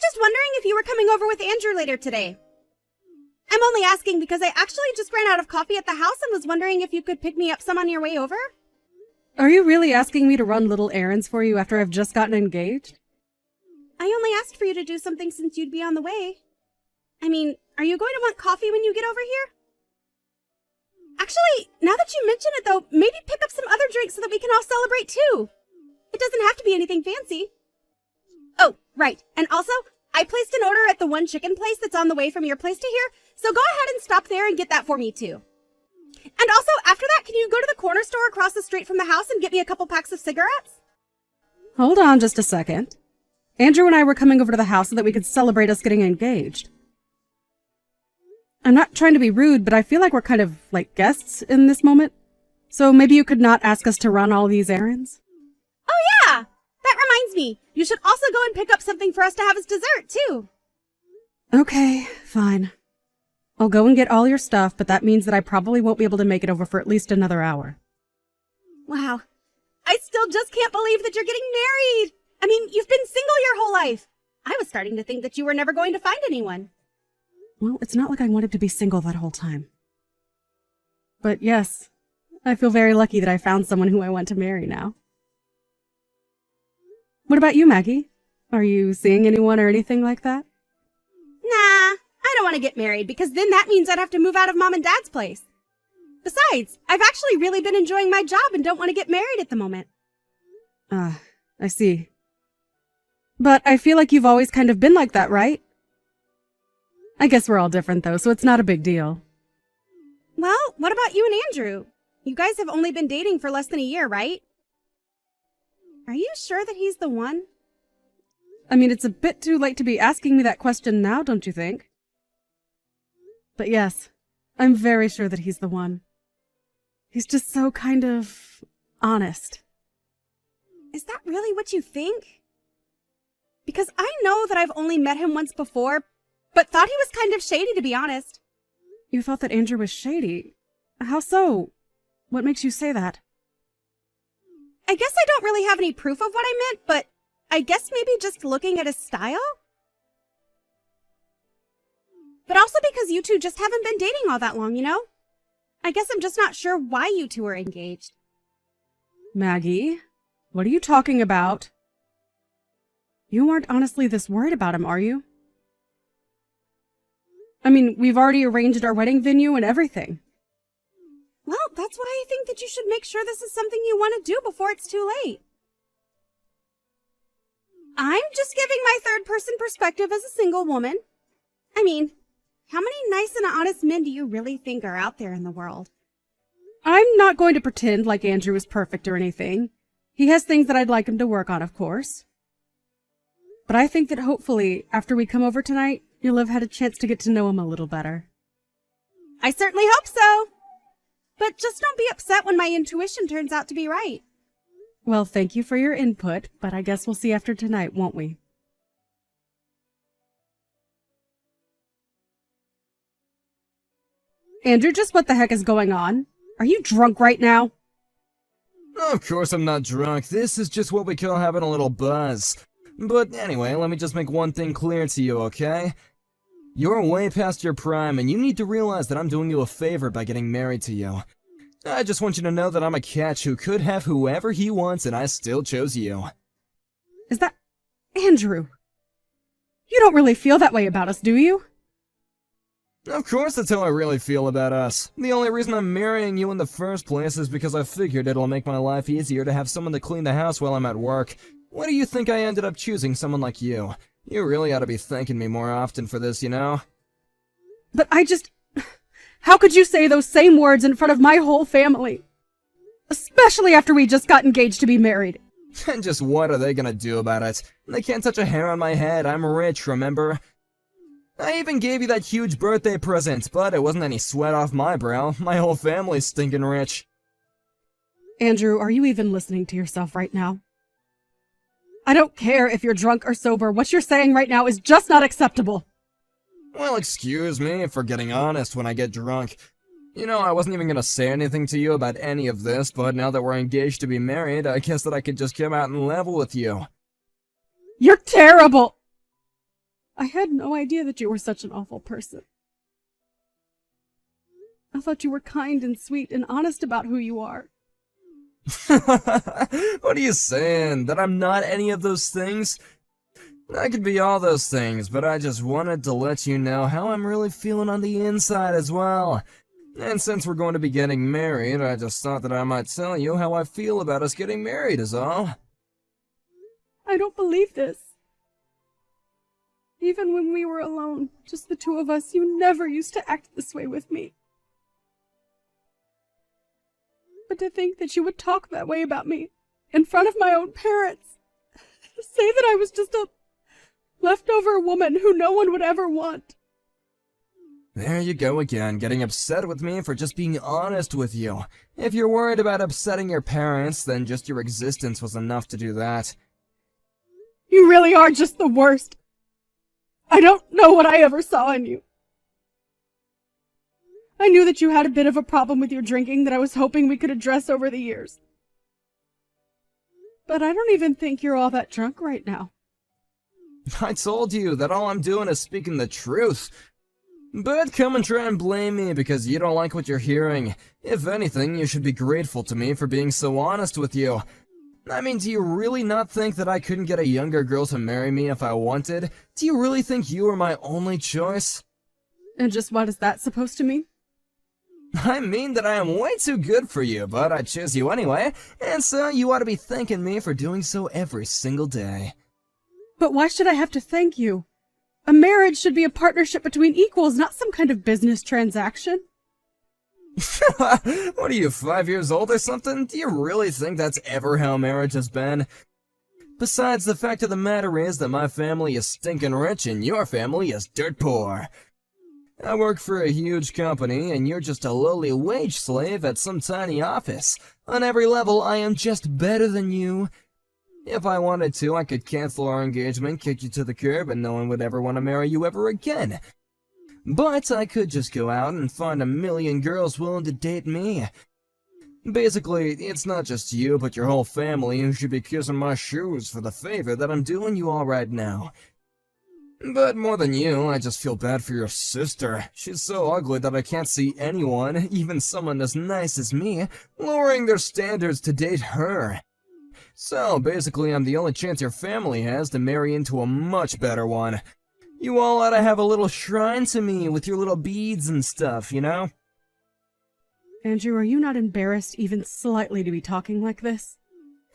just wondering if you were coming over with Andrew later today. I'm only asking because I actually just ran out of coffee at the house and was wondering if you could pick me up some on your way over. Are you really asking me to run little errands for you after I've just gotten engaged? I only asked for you to do something since you'd be on the way. I mean, are you going to want coffee when you get over here? Actually, now that you mention it though, maybe pick up some other drinks so that we can all celebrate too. It doesn't have to be anything fancy. Oh, right. And also, I placed an order at the one chicken place that's on the way from your place to here, so go ahead and stop there and get that for me too. And also, after that, can you go to the corner store across the street from the house and get me a couple packs of cigarettes? Hold on just a second. Andrew and I were coming over to the house so that we could celebrate us getting engaged. I'm not trying to be rude, but I feel like we're kind of like guests in this moment. So maybe you could not ask us to run all these errands? Oh yeah! That reminds me, you should also go and pick up something for us to have as dessert too. Okay, fine. I'll go and get all your stuff, but that means that I probably won't be able to make it over for at least another hour. Wow. I still just can't believe that you're getting married! I mean, you've been single your whole life. I was starting to think that you were never going to find anyone. Well, it's not like I wanted to be single that whole time. But yes, I feel very lucky that I found someone who I want to marry now. What about you, Maggie? Are you seeing anyone or anything like that? Nah, I don't want to get married because then that means I'd have to move out of Mom and Dad's place. Besides, I've actually really been enjoying my job and don't want to get married at the moment. I see. But I feel like you've always kind of been like that, right? I guess we're all different though, so it's not a big deal. Well, what about you and Andrew? You guys have only been dating for less than a year, right? Are you sure that he's the one? I mean, it's a bit too late to be asking me that question now, don't you think? But yes, I'm very sure that he's the one. He's just so kind of honest. Is that really what you think? Because I know that I've only met him once before, but thought he was kind of shady, to be honest. You thought that Andrew was shady? How so? What makes you say that? I guess I don't really have any proof of what I meant, but I guess maybe just looking at his style? But also because you two just haven't been dating all that long, you know? I guess I'm just not sure why you two are engaged. Maggie, what are you talking about? You aren't honestly this worried about him, are you? I mean, we've already arranged our wedding venue and everything. Well, that's why I think that you should make sure this is something you want to do before it's too late. I'm just giving my third-person perspective as a single woman. I mean, how many nice and honest men do you really think are out there in the world? I'm not going to pretend like Andrew is perfect or anything. He has things that I'd like him to work on, of course. But I think that hopefully, after we come over tonight, you'll have had a chance to get to know him a little better. I certainly hope so. But just don't be upset when my intuition turns out to be right. Well, thank you for your input, but I guess we'll see after tonight, won't we? Andrew, just what the heck is going on? Are you drunk right now? Of course I'm not drunk. This is just what we call having a little buzz. But anyway, let me just make one thing clear to you, okay? You're way past your prime, and you need to realize that I'm doing you a favor by getting married to you. I just want you to know that I'm a catch who could have whoever he wants, and I still chose you. Is that... Andrew? You don't really feel that way about us, do you? Of course that's how I really feel about us. The only reason I'm marrying you in the first place is because I figured it'll make my life easier to have someone to clean the house while I'm at work. Why do you think I ended up choosing someone like you? You really ought to be thanking me more often for this, you know? But I just... How could you say those same words in front of my whole family? Especially after we just got engaged to be married. And just what are they gonna do about it? They can't touch a hair on my head, I'm rich, remember? I even gave you that huge birthday present, but it wasn't any sweat off my brow. My whole family's stinking rich. Andrew, are you even listening to yourself right now? I don't care if you're drunk or sober, what you're saying right now is just not acceptable. Well, excuse me for getting honest when I get drunk. You know, I wasn't even gonna say anything to you about any of this, but now that we're engaged to be married, I guess that I could just come out and level with you. You're terrible! I had no idea that you were such an awful person. I thought you were kind and sweet and honest about who you are. What are you saying? That I'm not any of those things? I could be all those things, but I just wanted to let you know how I'm really feeling on the inside as well. And since we're going to be getting married, I just thought that I might tell you how I feel about us getting married is all. I don't believe this. Even when we were alone, just the two of us, you never used to act this way with me. But to think that you would talk that way about me in front of my own parents, say that I was just a leftover woman who no one would ever want. There you go again, getting upset with me for just being honest with you. If you're worried about upsetting your parents, then just your existence was enough to do that. You really are just the worst. I don't know what I ever saw in you. I knew that you had a bit of a problem with your drinking that I was hoping we could address over the years. But I don't even think you're all that drunk right now. I told you that all I'm doing is speaking the truth. But come and try and blame me because you don't like what you're hearing. If anything, you should be grateful to me for being so honest with you. I mean, do you really not think that I couldn't get a younger girl to marry me if I wanted? Do you really think you were my only choice? And just what is that supposed to mean? I mean that I am way too good for you, but I chose you anyway, and so you ought to be thanking me for doing so every single day. But why should I have to thank you? A marriage should be a partnership between equals, not some kind of business transaction. What are you, 5 years old or something? Do you really think that's ever how marriage has been? Besides, the fact of the matter is that my family is stinking rich and your family is dirt poor. I work for a huge company and you're just a lowly wage slave at some tiny office. On every level, I am just better than you. If I wanted to, I could cancel our engagement, kick you to the curb, and no one would ever want to marry you ever again. But I could just go out and find a million girls willing to date me. Basically, it's not just you, but your whole family who should be kissing my shoes for the favor that I'm doing you all right now. But more than you, I just feel bad for your sister. She's so ugly that I can't see anyone, even someone as nice as me, lowering their standards to date her. So, basically, I'm the only chance your family has to marry into a much better one. You all ought to have a little shrine to me with your little beads and stuff, you know? Andrew, are you not embarrassed even slightly to be talking like this?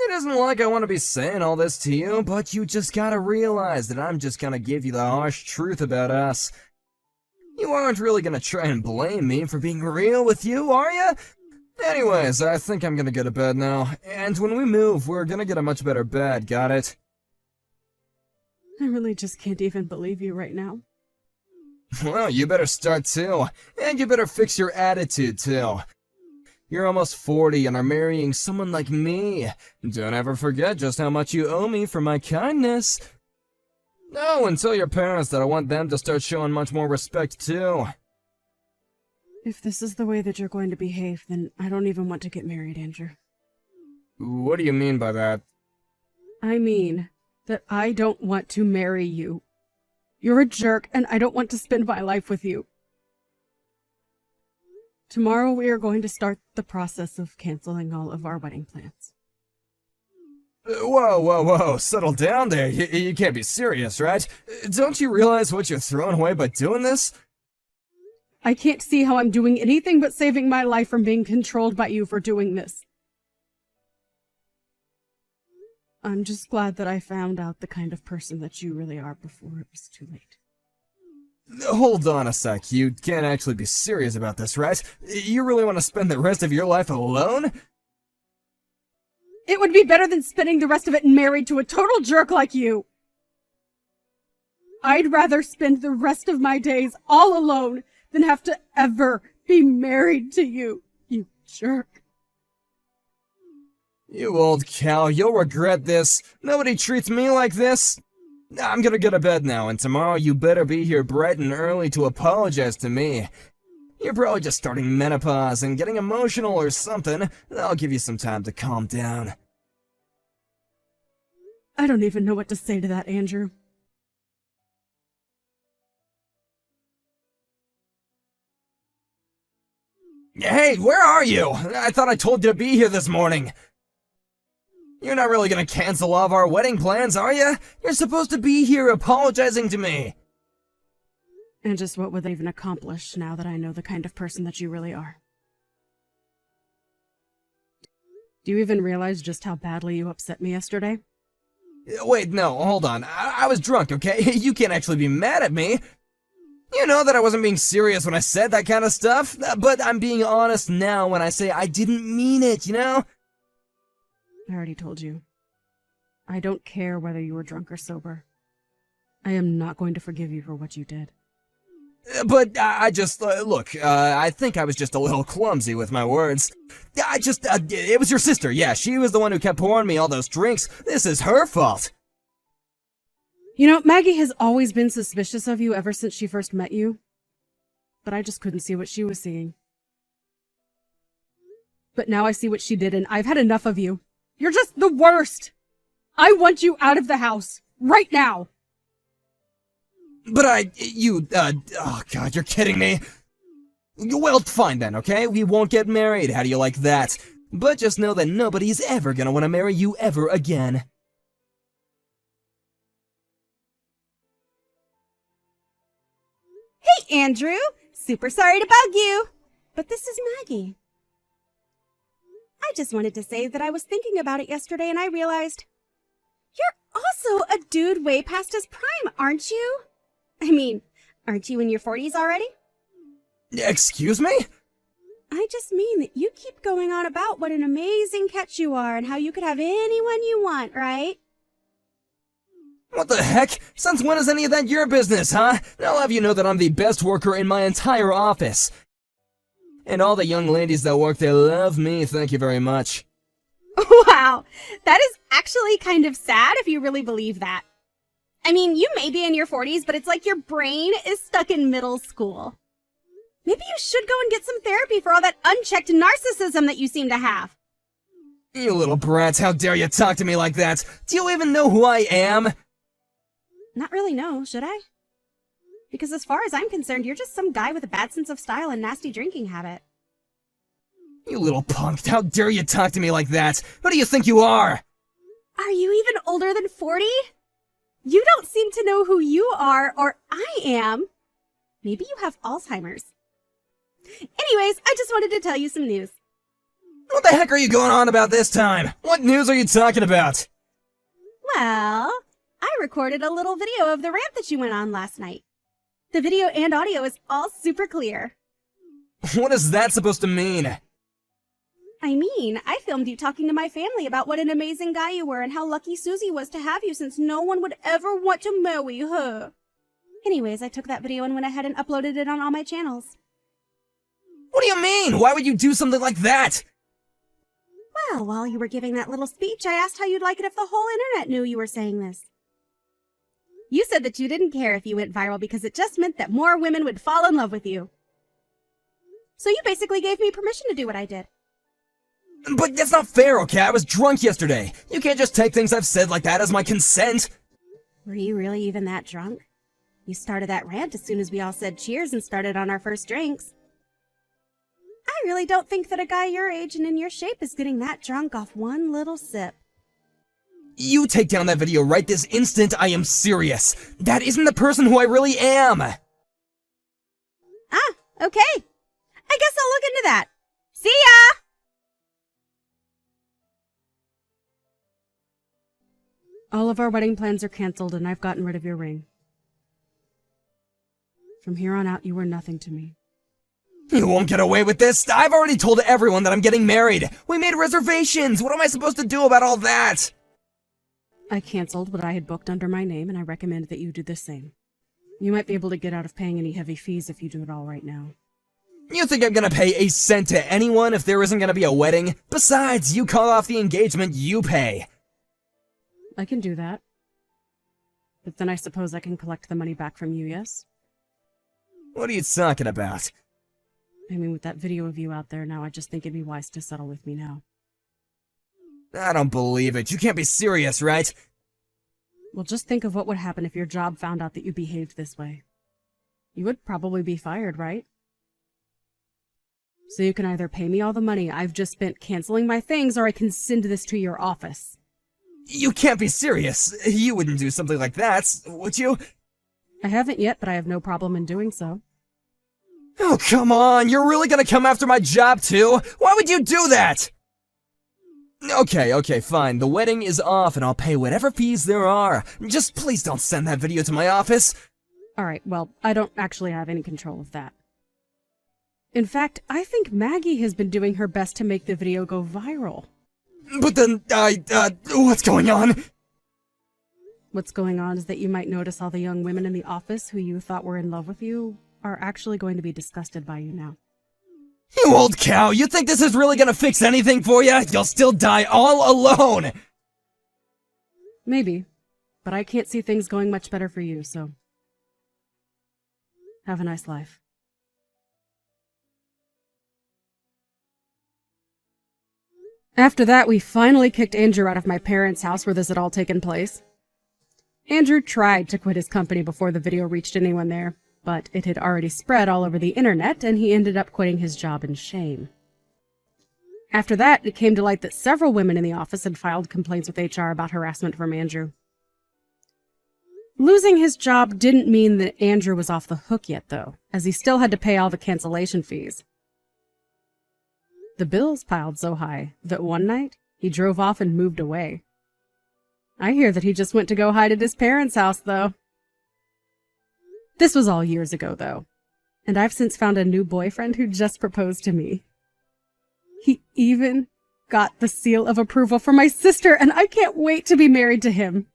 It isn't like I want to be saying all this to you, but you just gotta realize that I'm just gonna give you the harsh truth about us. You aren't really gonna try and blame me for being real with you, are you? Anyways, I think I'm gonna go to bed now, and when we move, we're gonna get a much better bed, got it? I really just can't even believe you right now. Well, you better start too, and you better fix your attitude too. You're almost 40 and are marrying someone like me. Don't ever forget just how much you owe me for my kindness. Oh, and tell your parents that I want them to start showing much more respect too. If this is the way that you're going to behave, then I don't even want to get married, Andrew. What do you mean by that? I mean that I don't want to marry you. You're a jerk, and I don't want to spend my life with you. Tomorrow we are going to start the process of canceling all of our wedding plans. Whoa, settle down there. You can't be serious, right? Don't you realize what you're throwing away by doing this? I can't see how I'm doing anything but saving my life from being controlled by you for doing this. I'm just glad that I found out the kind of person that you really are before it was too late. Hold on a sec, you can't actually be serious about this, right? You really want to spend the rest of your life alone? It would be better than spending the rest of it married to a total jerk like you. I'd rather spend the rest of my days all alone than have to ever be married to you, you jerk. You old cow, you'll regret this. Nobody treats me like this. I'm gonna go to bed now, and tomorrow you better be here bright and early to apologize to me. You're probably just starting menopause and getting emotional or something. I'll give you some time to calm down. I don't even know what to say to that, Andrew. Hey, where are you? I thought I told you to be here this morning. You're not really gonna cancel all of our wedding plans, are you? You're supposed to be here apologizing to me. And just what would they even accomplish now that I know the kind of person that you really are? Do you even realize just how badly you upset me yesterday? Wait, no, hold on. I was drunk, okay? You can't actually be mad at me. You know that I wasn't being serious when I said that kind of stuff, but I'm being honest now when I say I didn't mean it, you know? I already told you. I don't care whether you were drunk or sober. I am not going to forgive you for what you did. But I just, look, I think I was just a little clumsy with my words. It was your sister, yeah, she was the one who kept pouring me all those drinks. This is her fault. You know, Maggie has always been suspicious of you ever since she first met you. But I just couldn't see what she was seeing. But now I see what she did, and I've had enough of you. You're just the worst! I want you out of the house, right now! But oh god, you're kidding me. Well, fine then, okay? We won't get married, how do you like that? But just know that nobody's ever gonna want to marry you ever again. Hey, Andrew! Super sorry to bug you, but this is Maggie. I just wanted to say that I was thinking about it yesterday and I realized you're also a dude way past his prime, aren't you? I mean, aren't you in your 40s already? Excuse me? I just mean that you keep going on about what an amazing catch you are and how you could have anyone you want, right? What the heck? Since when is any of that your business, huh? I'll have you know that I'm the best worker in my entire office. And all the young ladies that work there love me, thank you very much. Wow, that is actually kind of sad if you really believe that. I mean, you may be in your 40s, but it's like your brain is stuck in middle school. Maybe you should go and get some therapy for all that unchecked narcissism that you seem to have. You little brats, how dare you talk to me like that? Do you even know who I am? Not really, no, should I? Because as far as I'm concerned, you're just some guy with a bad sense of style and nasty drinking habit. You little punk, how dare you talk to me like that? Who do you think you are? Are you even older than 40? You don't seem to know who you are, or I am. Maybe you have Alzheimer's. Anyways, I just wanted to tell you some news. What the heck are you going on about this time? What news are you talking about? Well, I recorded a little video of the rant that you went on last night. The video and audio is all super clear. What is that supposed to mean? I mean, I filmed you talking to my family about what an amazing guy you were and how lucky Susie was to have you since no one would ever want to marry her. Anyways, I took that video and went ahead and uploaded it on all my channels. What do you mean? Why would you do something like that? Well, while you were giving that little speech, I asked how you'd like it if the whole internet knew you were saying this. You said that you didn't care if you went viral because it just meant that more women would fall in love with you. So you basically gave me permission to do what I did. But that's not fair, okay? I was drunk yesterday. You can't just take things I've said like that as my consent. Were you really even that drunk? You started that rant as soon as we all said cheers and started on our first drinks. I really don't think that a guy your age and in your shape is getting that drunk off one little sip. You take down that video right this instant, I am serious. That isn't the person who I really am. Ah, okay. I guess I'll look into that. See ya! All of our wedding plans are canceled and I've gotten rid of your ring. From here on out, you were nothing to me. You won't get away with this. I've already told everyone that I'm getting married. We made reservations. What am I supposed to do about all that? I canceled what I had booked under my name and I recommend that you do the same. You might be able to get out of paying any heavy fees if you do it all right now. You think I'm gonna pay a cent to anyone if there isn't gonna be a wedding? Besides, you call off the engagement, you pay. I can do that. But then I suppose I can collect the money back from you, yes? What are you talking about? I mean, with that video of you out there now, I just think it'd be wise to settle with me now. I don't believe it. You can't be serious, right? Well, just think of what would happen if your job found out that you behaved this way. You would probably be fired, right? So you can either pay me all the money I've just spent canceling my things, or I can send this to your office. You can't be serious. You wouldn't do something like that, would you? I haven't yet, but I have no problem in doing so. Oh, come on. You're really gonna come after my job, too? Why would you do that? Okay, fine. The wedding is off, and I'll pay whatever fees there are. Just please don't send that video to my office. Alright, well, I don't actually have any control of that. In fact, I think Maggie has been doing her best to make the video go viral. But then, what's going on? What's going on is that you might notice all the young women in the office who you thought were in love with you are actually going to be disgusted by you now. You old cow, you think this is really gonna fix anything for you? You'll still die all alone! Maybe, but I can't see things going much better for you, so... have a nice life. After that, we finally kicked Andrew out of my parents' house where this had all taken place. Andrew tried to quit his company before the video reached anyone there, but it had already spread all over the internet, and he ended up quitting his job in shame. After that, it came to light that several women in the office had filed complaints with HR about harassment from Andrew. Losing his job didn't mean that Andrew was off the hook yet, though, as he still had to pay all the cancellation fees. The bills piled so high that one night, he drove off and moved away. I hear that he just went to go hide at his parents' house, though. This was all years ago, though, and I've since found a new boyfriend who just proposed to me. He even got the seal of approval from my sister, and I can't wait to be married to him.